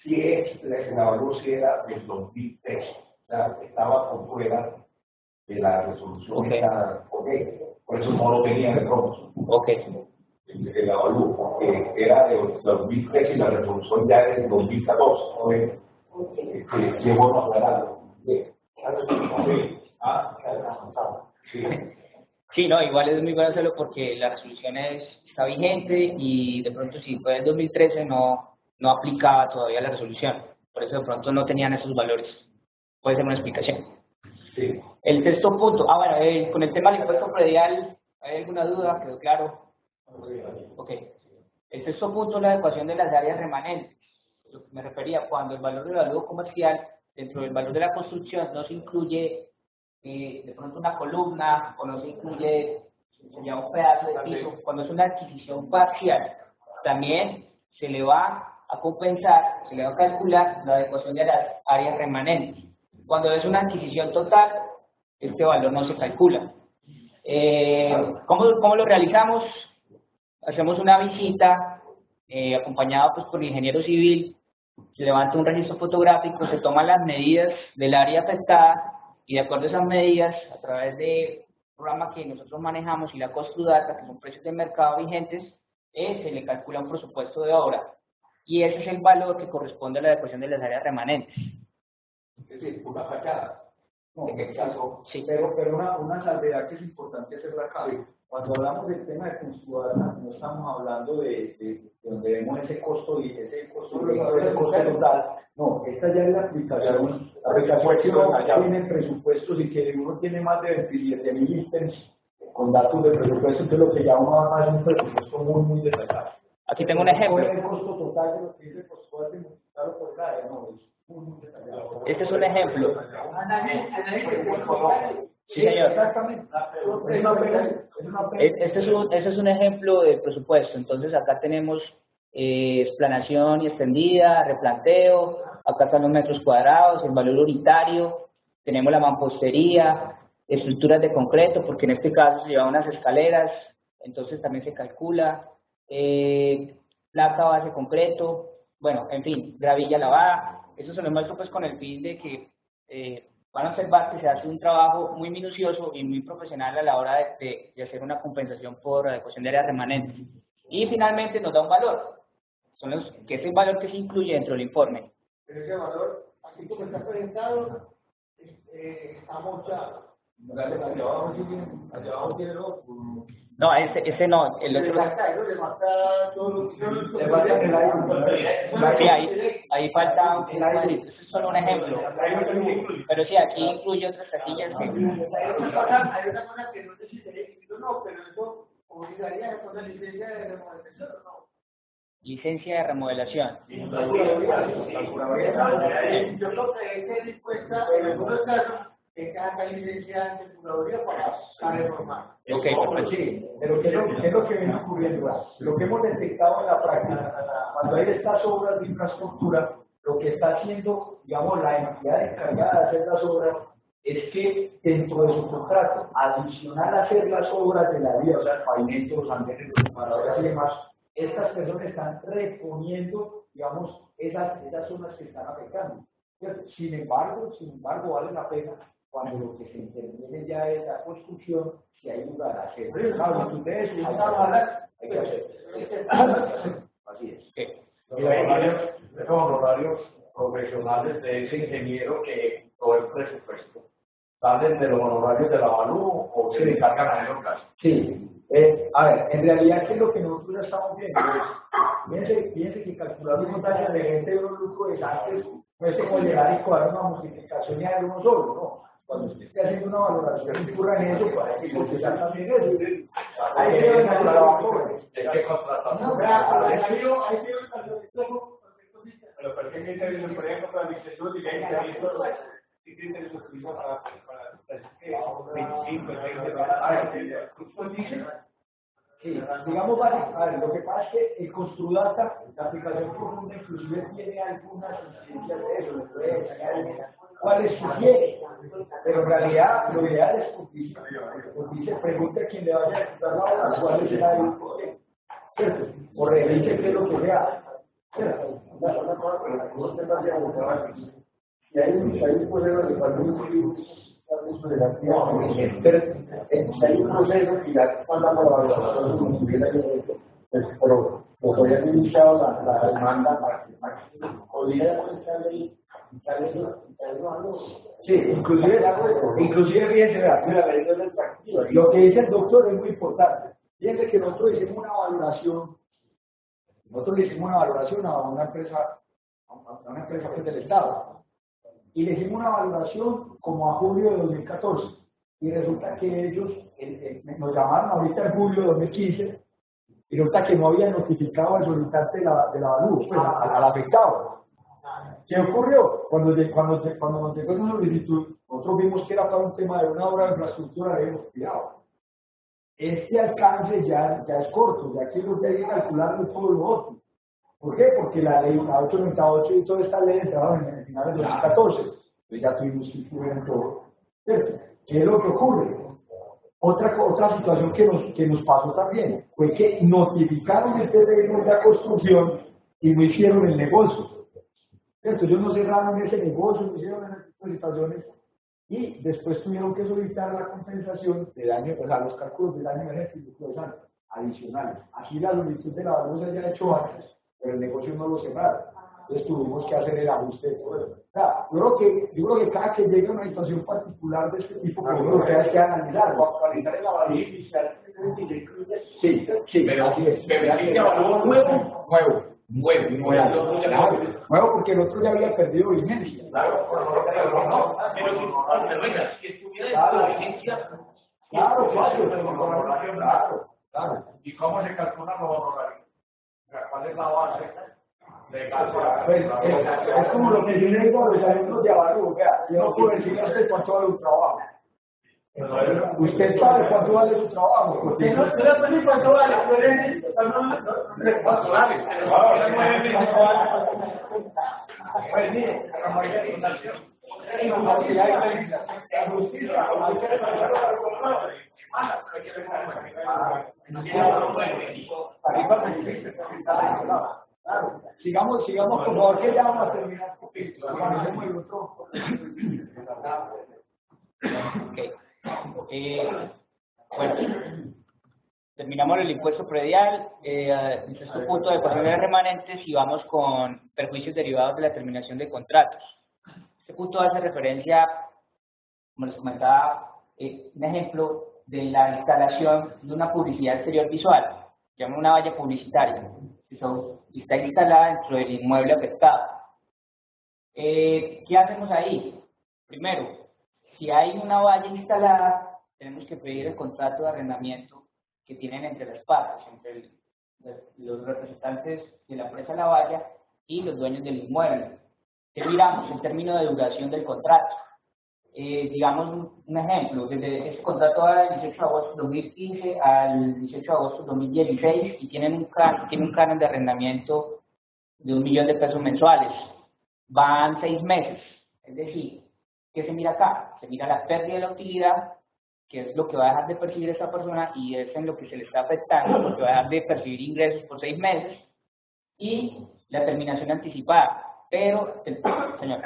Si es, la evaluación si era del 2003, o sea, estaba por fuera de la resolución esta, por eso no lo tenía en el Cómodo. El avalúo, porque era de 2003 y la resolución ya es del 2014. ¿Qué bueno aclararlo? Sí, no, igual es muy bueno hacerlo porque la resolución está vigente y de pronto si fue del 2013 no aplicaba todavía la resolución. Por eso de pronto no tenían esos valores. Puede ser una explicación. Sí. El sexto punto, bueno, con el tema del impuesto predial, ¿hay alguna duda? ¿Quedó claro? Ok. El sexto punto es la adecuación de las áreas remanentes. Lo que me refería, cuando el valor del valor comercial dentro del valor de la construcción no se incluye de pronto una columna o no se incluye ya un pedazo de piso, cuando es una adquisición parcial, también se le va a compensar, se le va a calcular la adecuación de las áreas remanentes. Cuando es una adquisición total, este valor no se calcula. ¿Cómo lo realizamos? Hacemos una visita acompañada pues, por el ingeniero civil, se levanta un registro fotográfico, se toman las medidas del área afectada y de acuerdo a esas medidas, a través del programa que nosotros manejamos y la Construdata, que son precios de mercado vigentes, se le calcula un presupuesto de obra y ese es el valor que corresponde a la adecuación de las áreas remanentes. Es decir, una fachada. No, En el caso, sí. Pero una salvedad que es importante hacerla acá. Cuando hablamos del tema de Construdata, no estamos hablando de donde vemos ese costo y ese costo total. No, esta ya es la aplicación. La aplicación tiene presupuestos y que uno tiene más de 27.000 ítems con datos de presupuesto, entonces lo que ya uno va más es un presupuesto muy detallado. Aquí tengo un ejemplo. El costo total de lo que dice Construdata multiplicarlo por el área, no, es muy detallado. Este es un ejemplo. Sí, señor. Exactamente. Este es un ejemplo de presupuesto. Entonces, acá tenemos explanación y extendida, replanteo, acá están los metros cuadrados, el valor unitario, tenemos la mampostería, estructuras de concreto, porque en este caso se llevan unas escaleras, entonces también se calcula, placa base concreto, bueno, en fin, gravilla lavada. Eso se lo muestro pues con el fin de que van a observar que se hace un trabajo muy minucioso y muy profesional a la hora de hacer una compensación por adecuación de áreas remanentes. Y finalmente nos da un valor, que es el valor que se incluye dentro del informe. Pero ese valor, así como está presentado, está mochado. Allá abajo tiene los... No, ese no, el otro. Sí, ahí falta un cuadrito, eso es solo un ejemplo. Pero sí, aquí incluye otras casillas que... Hay otra cosa que no sé si sería escrito o no, pero eso obligaría con la licencia de remodelación o no. Licencia de remodelación. Yo creo que esté dispuesta, en algunos casos, que cada licencia de curaduría para reformar. Ok, perfecto. Sí, pero ¿qué es lo que viene ocurriendo? Lo que hemos detectado en la práctica, cuando hay estas obras de infraestructura, lo que está haciendo, digamos, la entidad encargada de hacer las obras, es que dentro de su contrato, adicional a hacer las obras de la vía, o sea, el pavimento, los andenes, los separadores y demás, estas personas están reponiendo, digamos, esas zonas que están afectando. Sin embargo, vale la pena cuando lo que se interviene ya es la construcción, si hay lugar a hacer. Ustedes, hay que hacer. Así es. Los honorarios profesionales de ese ingeniero que todo el presupuesto, ¿salen de los honorarios de la avalúo o se le cargan a ellos gastos? Sí. A ver, en realidad, ¿qué es lo que nosotros estamos viendo? Piense que calcular una tasa de gente de unos lucros antes no es como llegar y cobrar una multiplicación y hacer uno solo, ¿no? Cuando usted esté haciendo una valoración incurra en eso, para que procesar también eso. Hay que ver ¿Qué contratar? Pero ¿por qué me interesa por ejemplo para mi sector y que hay que tiene su prisa para 25, 20, sí, digamos, a ver, lo que pasa es que el Construdata, la aplicación profunda, inclusive tiene algunas incidencias de eso, le puede enseñar cuál es su bien. Pero en realidad lo ideal es dice, pregunte a quien le vaya a ejecutar la obra cuál es la del bien, ¿cierto? O revise qué es lo que le hace, ¿cierto? Una cosa con la que no se vaya a votar, y hay un proceso de cuando pero hay un proceso que ya mandamos a la evaluación, pero pues hoy han iniciado la demanda para que podría echarle algo. Sí, inclusive fíjense, vea, lo que dice el doctor es muy importante. Fíjense que nosotros hicimos una valoración a una empresa pues, del Estado, y le hicimos una valoración como a julio de 2014, y resulta que ellos nos llamaron ahorita en julio de 2015, y resulta que no habían notificado al solicitante de la avalúo, pues al afectado. ¿Qué ocurrió? Cuando nos llegó esa solicitud, nosotros vimos que era para un tema de una obra de infraestructura, le hemos tirado. Este alcance ya es corto, ya que lo que hay que calcular de todo lo otro. ¿Por qué? Porque la ley, la 898 y toda esta ley entraron en el final de 2014. Pues ya tuvimos que incluir en todo. ¿Cierto? ¿Qué es lo que ocurre? Otra situación que nos pasó también fue que notificaron el terreno de la construcción y no hicieron el negocio. ¿Cierto? Ellos no cerraron ese negocio, no hicieron esas situaciones y después tuvieron que solicitar la compensación de daño, o sea, los cálculos del daño energético adicionales. Así la solicitud de la avalúo se había hecho antes, pero el negocio no lo cerraron. Entonces tuvimos que hacer el ajuste de todo eso. O sea, yo creo que cada que llega una situación particular de este tipo, pues lo que hay que analizar. Actualizar el avalúo inicial. Sí, pero así es. Pero el avalúo Nuevo porque el otro ya había perdido vigencia. Claro, pero venga, si estuviera en la vigencia, Claro. ¿Y cómo se calculan los honorarios? ¿Cuál es la base legal? Pues, es como lo que yo le digo a los alumnos de avalúo, vea, yo no puedo decirle a usted cuánto vale un trabajo. Usted sabe cuánto vale su trabajo. Porque no sabe cuánto vale, ¿Cuánto vale? Pues mire, como hay legislación, la justicia, hay que Sigamos, por favor, que ya vamos a terminar. Bueno, terminamos el impuesto predial, el sexto punto de ecuaciones remanentes y vamos con perjuicios derivados de la terminación de contratos. Este punto hace referencia, como les comentaba, un ejemplo de la instalación de una publicidad exterior visual, llama una valla publicitaria, que está instalada dentro del inmueble afectado. ¿Qué hacemos ahí? Primero, si hay una valla instalada, tenemos que pedir el contrato de arrendamiento que tienen entre las partes, entre los representantes de la empresa La Valla y los dueños del inmueble. ¿Qué miramos? El término de duración del contrato. Digamos un ejemplo, desde ese contrato va del 18 de agosto de 2015 al 18 de agosto de 2016 y tiene un canon de arrendamiento de $1.000.000 mensuales. Van 6 meses, es decir, ¿qué se mira acá? Se mira la pérdida de la utilidad, que es lo que va a dejar de percibir esta persona y es en lo que se le está afectando, porque va a dejar de percibir ingresos por 6 meses, y la terminación anticipada. Pero, señor.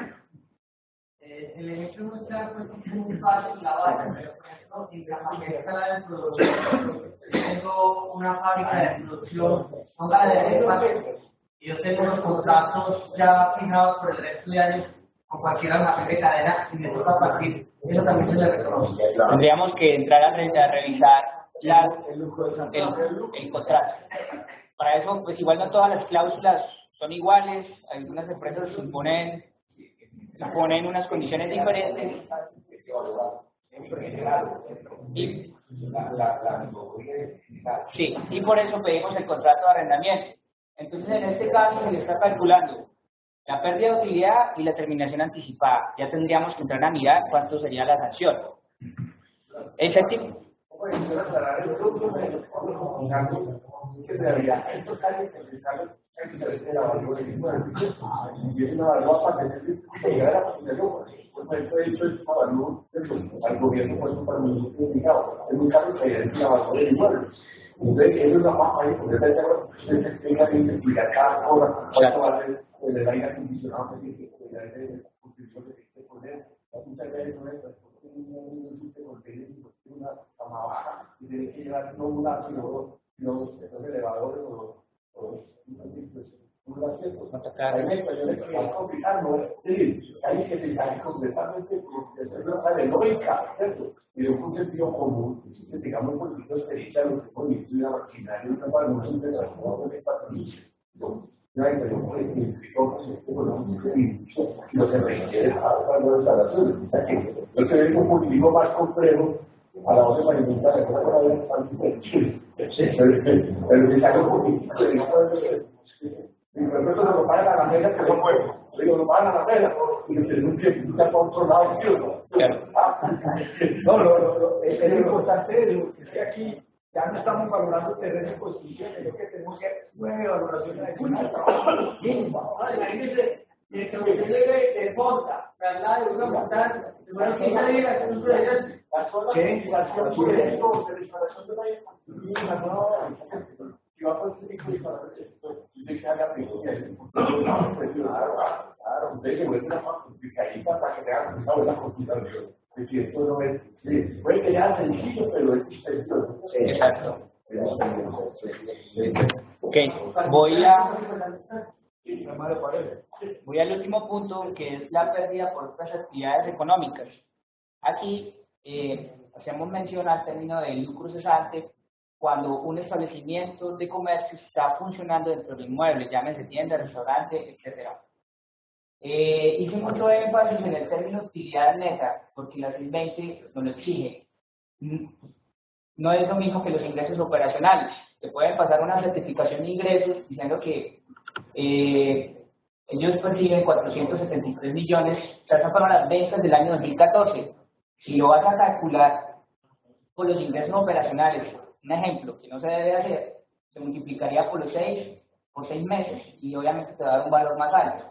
El ejemplo muestra es muy fácil la valla, pero por ejemplo, en la fábrica de producción, tengo una fábrica de producción, y yo tengo los contratos ya fijados por el resto de años con cualquier almacén de cadena y me toca partir. Eso también se le reconoce. Tendríamos que entrar a revisar el contrato. Para eso, pues igual no todas las cláusulas son iguales, algunas empresas imponen unas condiciones diferentes. Y por eso pedimos el contrato de arrendamiento. Entonces, en este caso se le está calculando la pérdida de utilidad y la terminación anticipada. Ya tendríamos que entrar a mirar cuánto sería la sanción. El séptimo. la evaluación del inmueble. Y es una evaluación para que llegar a la conciliación. Pues he hecho esta evaluación al gobierno, pues para mí es indicado. Es muy caro que la evaluación del inmueble. Entonces, es una forma ahí, porque se explica que investigar cada cosa, cuánto va a ser el aire acondicionado que tiene que cuidar de construcción que tiene que poner. Muchas veces no es una cama baja y tiene que llevar no una, sino los elevadores o los asientos. Yo le quería complicar, no es decir, hay que pensar completamente no venga, ¿cierto? Y de un sentido común, que tengamos un poquito de experiencia, lo que hemos visto en la maquinaria, una para nosotros de transporte de patrocinio. Yo hay que no se requiere para las instalaciones. O sea que yo creo que es un cultivo más complejo a la hora de alimentar la cosa para ver pero si saca un poquito y por eso no lo pagan a la mesa que son buenos. Digo, lo pagan a la mesa y lo tenemos que estar por otro lado. No, es importante que aquí ya no estamos valorando terreno en construcción, sino que tenemos que hacer una valoración de la trabajo mínima. Imagínense, y el que usted llegue de Ponta, traslade de una montaña, demora 15 días, en un proyecto. La instalación por ejemplo, de la instalación de la mínima, no, si va a conseguir que se haga claro, usted se vuelve una complicadita para que te hagan una buena computación. Es decir, esto no es, puede que sea sencillo, pero es extensión. Exacto. Ok, voy al último punto, que es la pérdida por otras actividades económicas. Aquí hacemos mención al término de lucro cesante cuando un establecimiento de comercio está funcionando dentro del inmueble, llámese tienda, restaurante, etc. Hice mucho énfasis en el término utilidad neta, porque la 620 nos lo exige. No es lo mismo que los ingresos operacionales. Se pueden pasar una certificación de ingresos diciendo que ellos perciben 473 millones, o sea, esas fueron las ventas del año 2014. Si lo vas a calcular por los ingresos operacionales, un ejemplo que no se debe hacer, se multiplicaría por los 6 meses y obviamente te va a dar un valor más alto.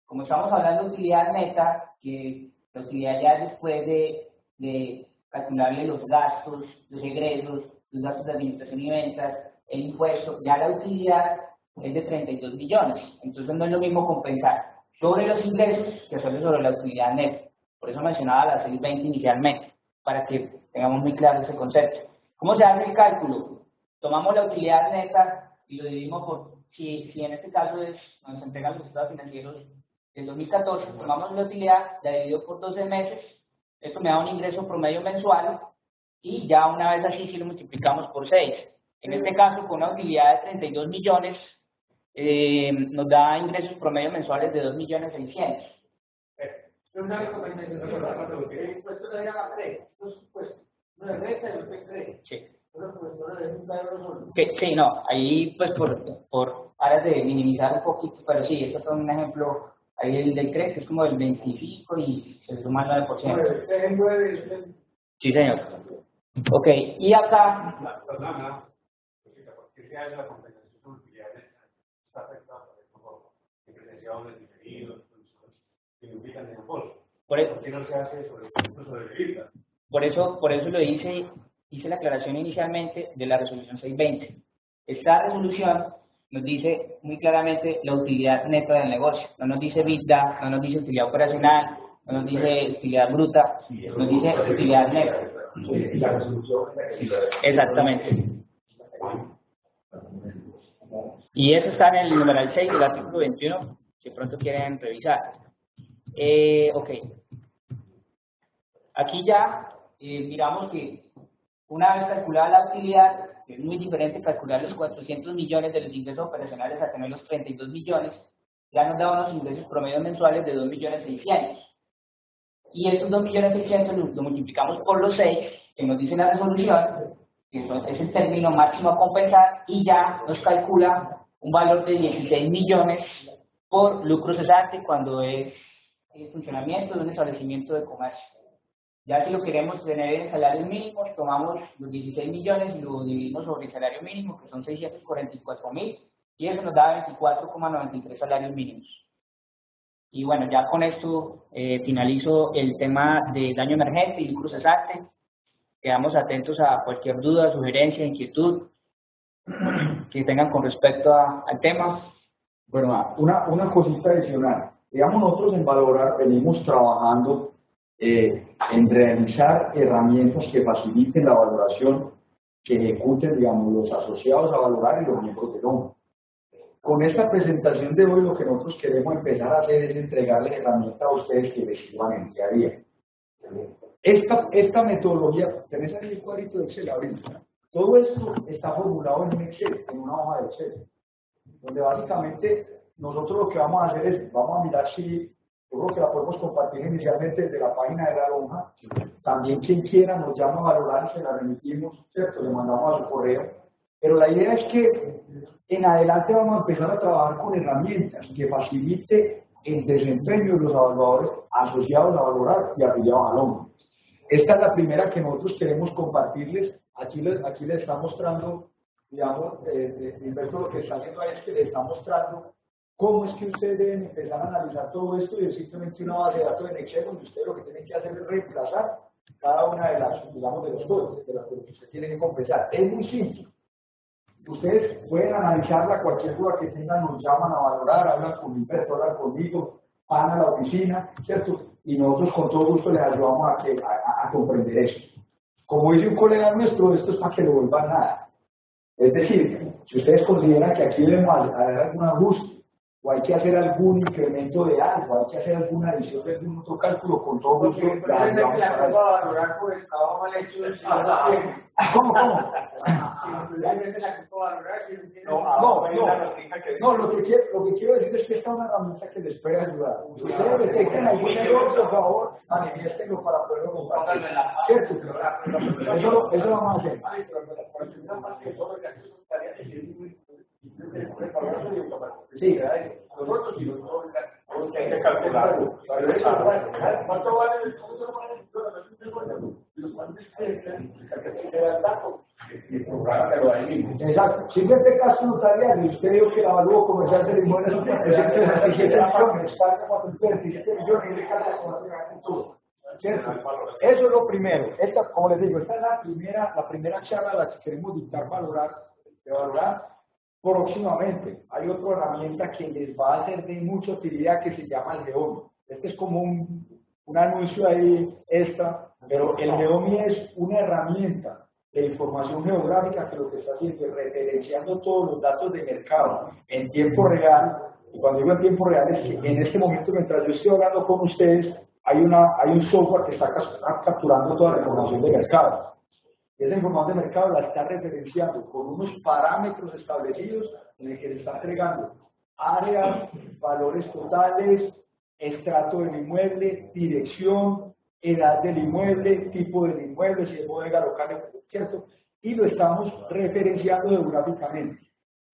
Como estamos hablando de utilidad neta, que la utilidad ya es después de calcularle los gastos, los egresos, los gastos de administración y ventas, el impuesto, ya la utilidad es de 32 millones. Entonces no es lo mismo compensar sobre los ingresos que hacerlo sobre la utilidad neta. Por eso mencionaba la 620 inicialmente, para que tengamos muy claro ese concepto. ¿Cómo se hace el cálculo? Tomamos la utilidad neta y lo dividimos por, si en este caso nos entregan los estados financieros del 2014, tomamos la utilidad, la divido por 12 meses, esto me da un ingreso promedio mensual y ya una vez así, si lo multiplicamos por 6. En este caso, con una utilidad de 32 millones, nos da ingresos promedio mensuales de 2.600.000. Una recomendación que el impuesto no era 3, dos impuestos, uno de renta y otro de crédito. Sí. Solo. Sí, no, ahí pues por áreas de minimizar un poquito, pero sí, esto es un ejemplo, ahí el del CREC que es como el 25 y se suma el 9%. Sí, señor. Ok, y acá... Perdona, porque sea la compensación de utilidades está afectada por el diferenciado del diferido, que ubican en el bolso. ¿Por qué no se hace sobre el IVA? Por eso lo hice la aclaración inicialmente de la resolución 620. Esta resolución nos dice muy claramente la utilidad neta del negocio. No nos dice EBITDA, no nos dice utilidad operacional, no nos dice utilidad bruta, nos dice utilidad neta. Exactamente. Y eso está en el numeral 6 del artículo 21, si pronto quieren revisar. Ok. Aquí ya miramos que una vez calculada la utilidad, es muy diferente calcular los 400 millones de los ingresos operacionales a tener los 32 millones, ya nos da unos ingresos promedios mensuales de 2.600.000. Y estos 2.600.000 lo multiplicamos por los 6, que nos dice la resolución, que es el término máximo a compensar, y ya nos calcula un valor de 16 millones por lucro cesante cuando es el funcionamiento de un establecimiento de comercio. Ya si lo queremos tener en salarios mínimos, tomamos los 16 millones y lo dividimos sobre el salario mínimo, que son 644.000, y eso nos da 24,93 salarios mínimos. Y bueno, ya con esto finalizo el tema de daño emergente y lucro cesante. Quedamos atentos a cualquier duda, sugerencia, inquietud que tengan con respecto al tema. Bueno, una cosita adicional. Digamos, nosotros en Valorar venimos trabajando en realizar herramientas que faciliten la valoración que ejecuten, digamos, los asociados a Valorar y los miembros del ONU. Con esta presentación de hoy lo que nosotros queremos empezar a hacer es entregarles herramientas a ustedes que les sirvan en el día a día. Esta metodología, tenés ahí el cuadrito de Excel ahorita. Todo esto está formulado en un Excel, en una hoja de Excel, donde básicamente nosotros lo que vamos a hacer es, vamos a mirar si, yo creo que la podemos compartir inicialmente desde la página de la lonja. También quien quiera nos llama a Valorar y se la remitimos, ¿cierto? Le mandamos a su correo. Pero la idea es que en adelante vamos a empezar a trabajar con herramientas que facilite el desempeño de los evaluadores asociados a Valorar y afiliados al ONU. Esta es la primera que nosotros queremos compartirles. Aquí les está mostrando, digamos, Humberto, lo que está haciendo ahí es que les está mostrando cómo es que ustedes deben empezar a analizar todo esto y es simplemente una base de datos en Excel donde ustedes lo que tienen que hacer es reemplazar cada una de las, digamos, de los códigos, de las que ustedes tienen que compensar. Es muy simple. Ustedes pueden analizarla, cualquier duda que tengan, nos llaman a Valorar, hablan con Humberto, hablan conmigo, van a la oficina, ¿cierto? Y nosotros con todo gusto les ayudamos a comprender eso. Como dice un colega nuestro, esto es para que lo vuelvan nada. Es decir, si ustedes consideran que aquí debemos hacer algún ajuste, o hay que hacer algún incremento de algo, hay que hacer alguna adición de algún otro cálculo, con todo gusto les ayudamos a valorar por el trabajo mal hecho del ¿Cómo? No, lo que quiero decir es que esta es una herramienta que les puede ayudar. Si ustedes detectan algún error, por favor, manifiéstenlo para poderlo compartir. ¿Cierto? Eso lo vamos a hacer. Sí, nosotros y nosotros hay que calcularlo. ¿Cuánto vale el Exacto. Simplemente caso notarial, y usted dijo que la valúo comercial del inmueble son 327 millones, paga 427 millones y le carga con todo. ¿Cierto? Eso es lo primero. Esta, como les digo, esta es la primera charla a la que queremos dictar Valorar. Próximamente hay otra herramienta que les va a ser de mucha utilidad que se llama el Geomi. Este es como un anuncio ahí extra, pero el Geomi es una herramienta de información geográfica que lo que está haciendo es referenciando todos los datos de mercado en tiempo real. Y cuando digo en tiempo real es que en este momento, mientras yo estoy hablando con ustedes, hay un software que está capturando toda la información de mercado. Esa información de mercado la está referenciando con unos parámetros establecidos en el que le está entregando áreas, valores totales, estrato del inmueble, dirección, edad del inmueble, tipo del inmueble, si es bodega local, ¿cierto? Y lo estamos referenciando geográficamente,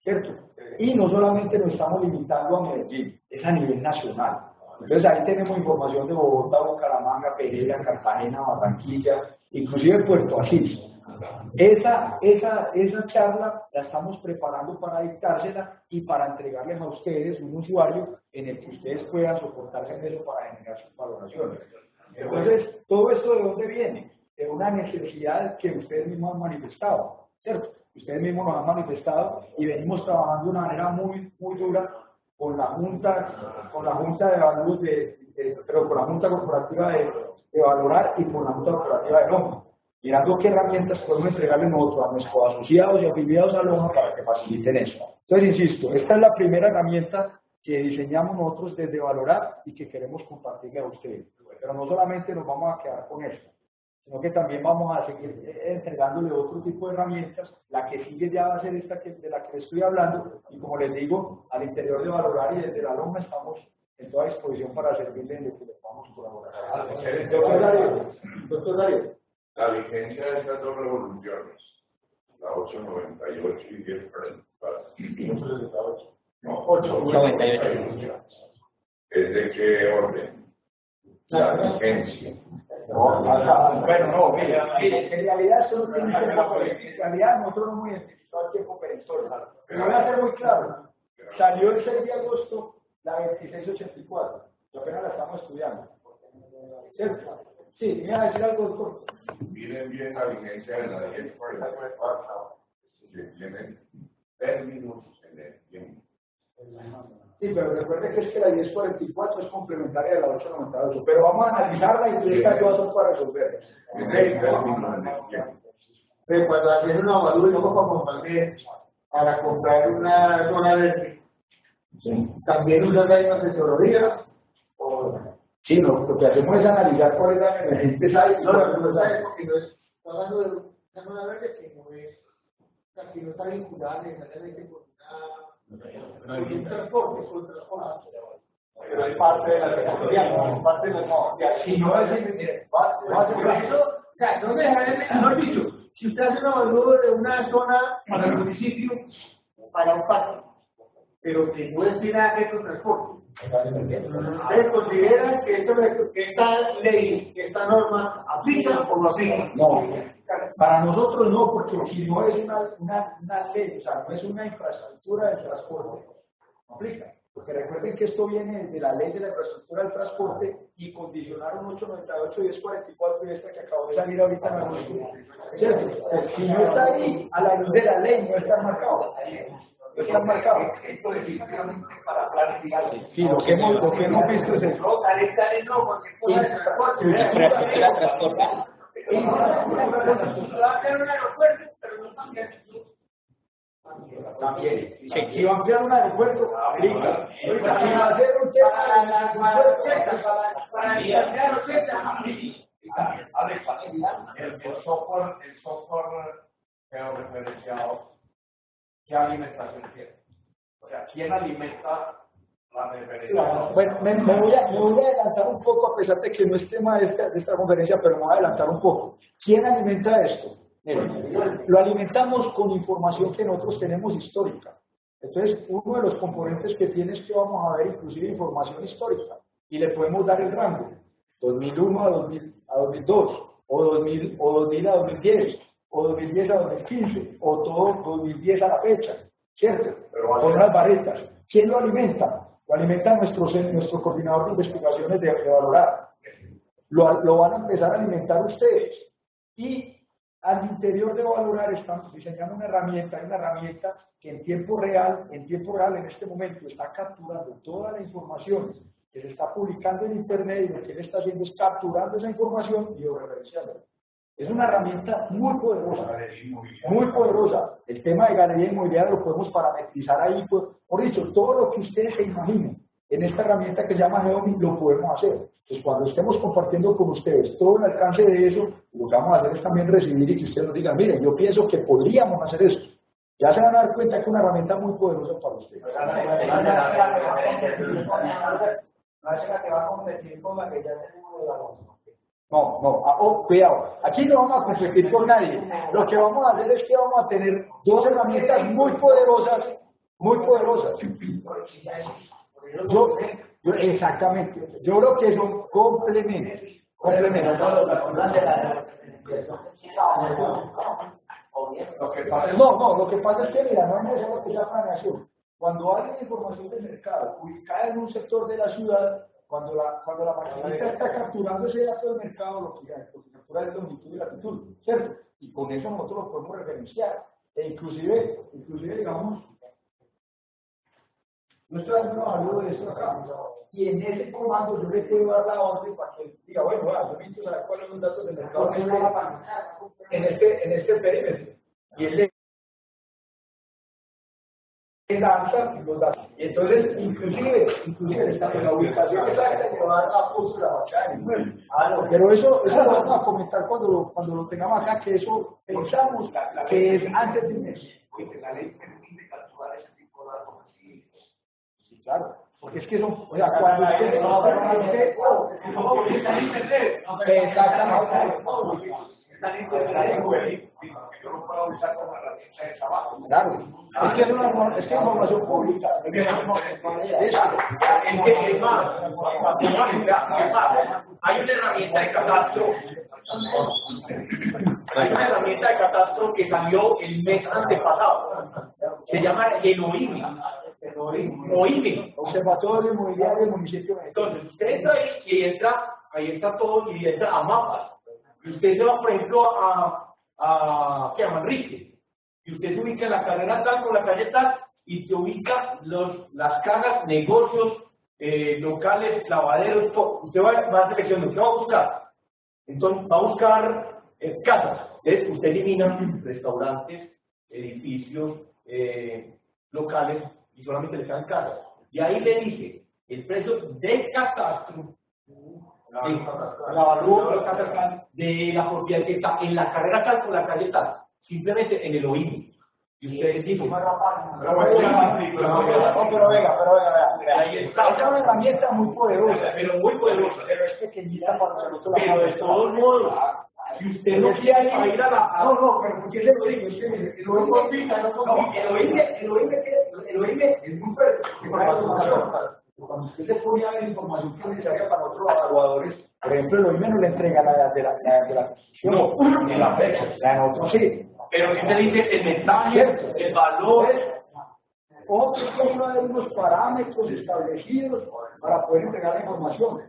¿cierto? Y no solamente nos estamos limitando a Medellín, es a nivel nacional. Entonces ahí tenemos información de Bogotá, Bucaramanga, Pereira, Cartagena, Barranquilla, inclusive Puerto Asís. Esa charla la estamos preparando para dictársela y para entregarles a ustedes un usuario en el que ustedes puedan soportarse en eso para generar sus valoraciones. Entonces, ¿todo esto de dónde viene? De una necesidad que ustedes mismos han manifestado, ¿cierto? Ustedes mismos nos han manifestado y venimos trabajando de una manera muy dura con la Junta de Valores pero con la Junta Corporativa de Valorar y con la Junta Corporativa de Loma, mirando qué herramientas podemos entregarle nosotros a nuestros asociados y afiliados a Loma para que faciliten eso. Entonces, insisto, esta es la primera herramienta que diseñamos nosotros desde Valorar y que queremos compartirle a ustedes. Pero no solamente nos vamos a quedar con esto, sino que también vamos a seguir entregándole otro tipo de herramientas. La que sigue ya va a ser esta de la que les estoy hablando, y como les digo, al interior de Valorar y desde la Loma estamos en toda disposición para servirles en lo que les podamos colaborar. Doctor Darío. La vigencia de estas dos revoluciones, la 898 y 1040, no, 898, ¿es de qué orden? La vigencia. Mire, en realidad solo tiene tiempo perentorio. En realidad nosotros no hemos identificado el tiempo perentorio. Pero voy a ser muy claro. Salió el 6 de agosto la 2684, que apenas la estamos estudiando. ¿Cierto? Sí, me iba a decir algo, doctor. Miren bien la vigencia de la 1044, que tiene términos en el tiempo. Sí, pero recuerde que es que la 1044 es complementaria de la 898, pero vamos a analizarla y tú estás ayudando para resolverla. Tiene términos en el tiempo. Pero cuando haces una evaluación, como para comprar una zona verde, también usas la misma asesoría o... Sí, no, lo que hacemos es analizar cuáles son las emergentes hay. No, no sabes porque no es, está hablando de una zona verde que no es, o sea, que no está vinculada necesariamente con un transporte, con transporte. Pero es parte de la tecnología, no es parte de la tecnología. Si no es Por eso, o sea, no necesariamente, mejor dicho, si usted hace un evalúo de una zona para el municipio, para un parque, pero que no tiene nada que ver con transporte. ¿Ustedes consideran que esta ley, que esta norma, aplica o no aplica? No, para nosotros no, porque si no es una ley, o sea, no es una infraestructura de transporte, no aplica. Porque recuerden que esto viene de la ley de la infraestructura del transporte y condicionaron 898, 1044 y esta que acabó de salir ahorita en agosto. ¿Cierto? Si no está ahí, a la luz de la ley, no está marcado. No está marcado. Esto definitivamente para planificar. Sí, lo que hemos visto es eso. No, dale, no, porque cosa de transporte. Infraestructura transporte. Va a tener un aeropuerto, pero no también. También. Si va a ampliar un aeropuerto, aplica. Si va a hacer un tema para el software que ha referenciado, ¿qué alimentación tiene? O sea, ¿quién alimenta la referencia? Bueno, me voy a adelantar un poco, a pesar de que no es tema de esta conferencia, pero me voy a adelantar un poco. ¿Quién alimenta esto? Lo alimentamos con información que nosotros tenemos histórica. Entonces, uno de los componentes que tiene es que vamos a ver inclusive información histórica y le podemos dar el rango 2001 a 2002, o 2000 a 2010, o 2010 a 2015, o todo 2010 a la fecha, ¿cierto? Con unas barretas. ¿Quién lo alimenta? Lo alimenta nuestro coordinador de investigaciones de Valorar. Lo van a empezar a alimentar ustedes. Y al interior de Valorar estamos diseñando una herramienta que en tiempo real en este momento está capturando toda la información que se está publicando en internet y lo que él está haciendo es capturando esa información y referenciándola. Es una herramienta muy poderosa, muy poderosa. El tema de galería inmobiliaria lo podemos parametrizar ahí, pues, por dicho, todo lo que ustedes se imaginen en esta herramienta que se llama Geomi lo podemos hacer. Entonces, cuando estemos compartiendo con ustedes todo el alcance de eso, lo que vamos a hacer es también recibir y que ustedes nos digan, miren, yo pienso que podríamos hacer eso. Ya se van a dar cuenta que es una herramienta muy poderosa para ustedes. No es la que va a competir con la que ya tenemos de la No, cuidado. Aquí no vamos a competir con nadie. Lo que vamos a hacer es que vamos a tener dos herramientas muy poderosas. Exactamente. Yo creo que son complementos. Lo que pasa es que, mira, no es necesario que sea planeación. Cuando hay información de mercado ubicada en un sector de la ciudad, cuando la maquinita está capturando ese dato de mercado, lo que captura es longitud y latitud, ¿cierto? Y con eso nosotros lo podemos referenciar. E inclusive, digamos, yo estoy dando un valor de esto acá. Y en ese comando yo le puedo dar la orden para que diga, bueno, yo necesito saber cuáles son los datos de mercado en este perímetro. Y él le lanza los datos. Y entonces, inclusive la ubicación exacta que va a dar la foto de la fachada del inmueble. Pero eso lo vamos a comentar cuando lo tengamos acá, que eso pensamos que es antes de un mes. La ley permite capturar ese tipo de datos así. Sí, claro. Porque es que son, o sea, cuando usted está en internet. Exactamente. Está en internet. Yo lo puedo usar como herramienta de trabajo. Claro. Es que es información pública. Es más, hay una herramienta de catastro. Hay una herramienta de catastro que salió el mes antepasado. Se llama Genoimi. OIME. Observatorio Inmobiliario del Municipio de Medellín. Entonces, usted entra ahí y entra, ahí está todo, y entra a mapas. Y usted se va, por ejemplo, ¿qué llama? Manrique. Y usted se ubica en la carrera tal con la calle tal, y te ubica las casas, negocios, locales, lavaderos, todo. Usted va seleccionando, ¿qué va a buscar? Entonces, va a buscar casas. Entonces, usted elimina restaurantes, edificios, locales, y solamente le quedan casas. Y ahí le dice el precio de catastro, la avalúo de la propiedad que está en la carrera tal con la calle tal, simplemente en el OIMI. Y ustedes dicen, pero venga. ahí está. Esa es una herramienta muy poderosa, pero muy poderosa. pero es pequeñita para nosotros. Pero de todos modos, si usted no quiere ir a la... No, pero porque se lo digo, el OIME es muy fuerte. Cuando usted se pone a ver información que es necesaria para otros evaluadores, por ejemplo, el OIME no le entrega la de la construcción, ni la fecha. la de nosotros sí. Pero si te dice el mensaje, el valor... Otros tienen unos parámetros establecidos para poder entregar la información.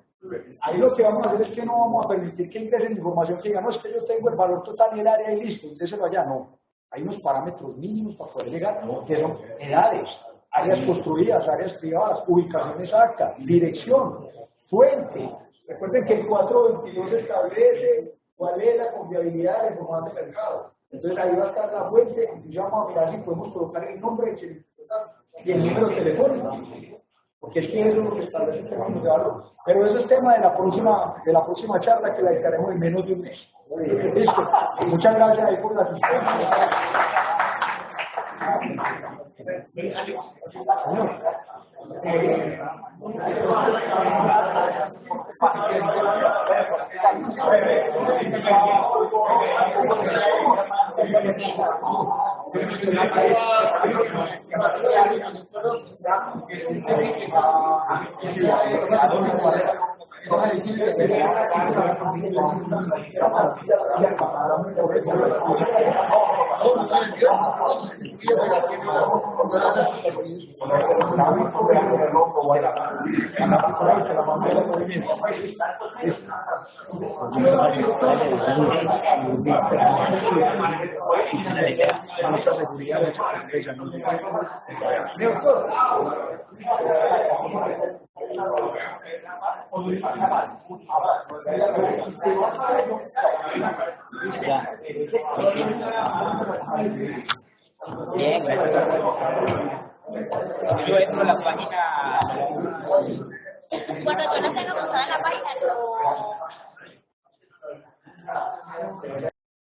Ahí lo que vamos a hacer es que no vamos a permitir que ingresen información que diga, no, es que yo tengo el valor total en el área y listo, entonces allá no. Hay unos parámetros mínimos para poder llegar, que son edades, áreas construidas, áreas privadas, ubicación exacta, dirección, fuente. Recuerden que el 422 establece cuál es la confiabilidad de la información de mercado. Entonces ahí va a estar la fuente, y vamos a mirar si podemos colocar el nombre del servicio y el número telefónico, porque es que eso es lo que establece el término de valor. Pero eso es tema de la próxima charla que la dedicaremos en menos de un mes. Listo. Muchas gracias ahí por la asistencia. Bien, gracias. Yo entro a la página. Cuando yo las tengo montadas en la página,